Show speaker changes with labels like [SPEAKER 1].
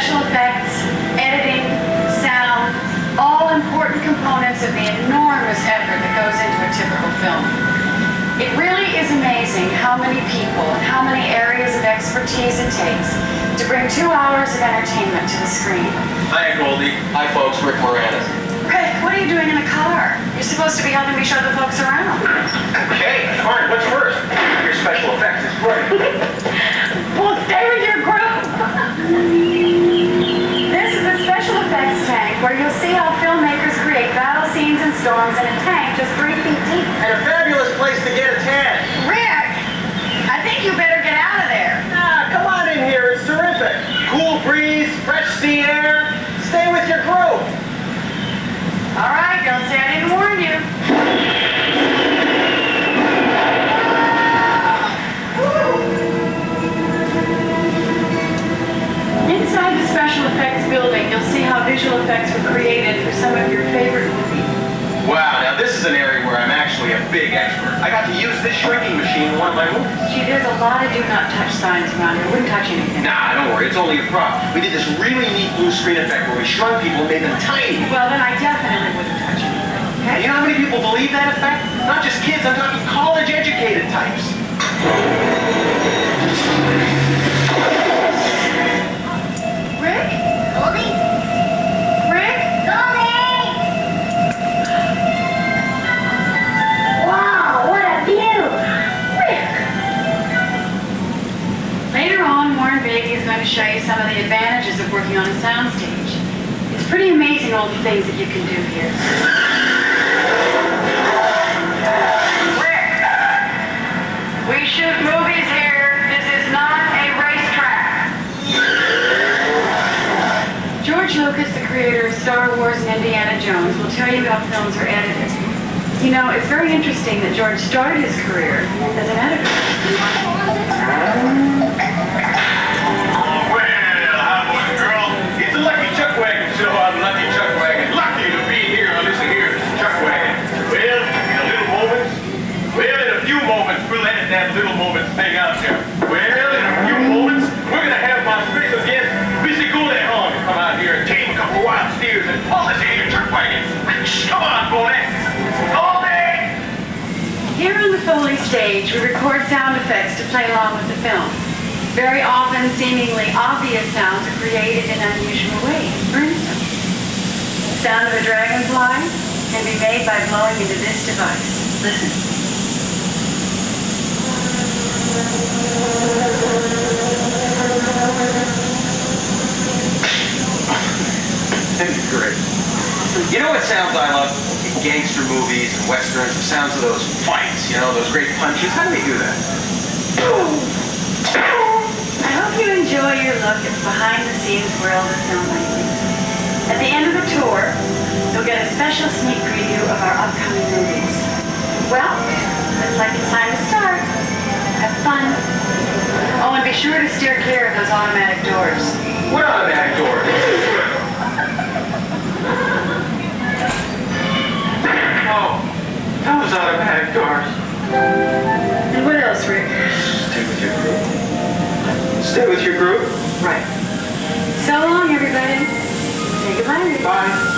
[SPEAKER 1] special effects, editing, sound, all important components of the enormous effort that goes into a typical film. It really is amazing how many people and how many areas of expertise it takes to bring 2 hours of entertainment to the screen.
[SPEAKER 2] Hi, Goldie. Hi, folks. Rick Moranis.
[SPEAKER 1] Rick, what are you doing in the car? You're supposed to be helping me show the folks around.
[SPEAKER 2] Okay, fine. What's first? Your special effects is great.
[SPEAKER 1] Well, stay with your group. This is the special effects tank where you'll see how filmmakers create battle scenes and storms in a tank just 3 feet deep.
[SPEAKER 2] And a fabulous place to get a tan.
[SPEAKER 1] Rick, I think you better get out of there.
[SPEAKER 2] Ah, come on in here. It's terrific. Cool breeze, fresh sea air. Stay with your group.
[SPEAKER 1] All right, don't say I didn't warn you. Inside the special effects building, you'll see how visual effects were created for some of your favorite movies.
[SPEAKER 2] Wow, now this is an area where I'm actually a big expert. I got to use this shrinking machine in one of my movies.
[SPEAKER 1] Gee, there's a lot of do not touch signs around here. Wouldn't touch anything.
[SPEAKER 2] Nah, don't worry. It's only a prop. We did this really neat blue screen effect where we shrunk people and made them tiny.
[SPEAKER 1] Well, then I definitely wouldn't touch anything. Okay?
[SPEAKER 2] You know how many people believe that effect? Not just kids, I'm talking college-educated types.
[SPEAKER 1] Rick?
[SPEAKER 3] Goldie?
[SPEAKER 1] Rick?
[SPEAKER 3] Goldie! Wow, what a view!
[SPEAKER 1] Rick! Later on, Warren Beatty is going to show you some of the advantages of working on a soundstage. It's pretty amazing all the things that you can do here. Rick! We shoot movies here. This is not a racetrack. George Lucas, the creator of Star Wars and Indiana Jones, will tell you how films are edited. You know, it's very interesting that George started his career as an editor.
[SPEAKER 2] Well, hi, boy and girl. It's a lucky chuck wagon show. I'm lucky chuck wagon. Lucky to be here. Now listen here, chuck wagon. Well, in a little moment. Well, in a few moments, we'll edit that little moments thing out there. Well, in a few moments, we're gonna have my special guest, Mr. Goldie Hawn, come out here and tame a couple of wild steers and pull this here truck wagon. Come on, boy. Goldie!
[SPEAKER 1] Here on the Foley stage, we record sound effects to play along with the film. Very often, seemingly obvious sounds are created in unusual ways. For instance, the sound of a dragonfly can be made by blowing into this device. Listen.
[SPEAKER 2] That's great. You know what sounds I love? In gangster movies and westerns, the sounds of those fights, you know, those great punches. How do we do that?
[SPEAKER 1] I hope you enjoy your look at the behind-the-scenes world of filmmaking. At the end of the tour, you'll get a special sneak preview of our upcoming movies. Well, looks like it's time to start. Have fun. Oh, and be sure to steer clear of those automatic doors.
[SPEAKER 2] What automatic doors? Oh, those automatic doors.
[SPEAKER 1] And what else, Rick?
[SPEAKER 2] Stay with your group. Stay with your group?
[SPEAKER 1] Right. So long, everybody. Say goodbye, Rick.
[SPEAKER 2] Bye.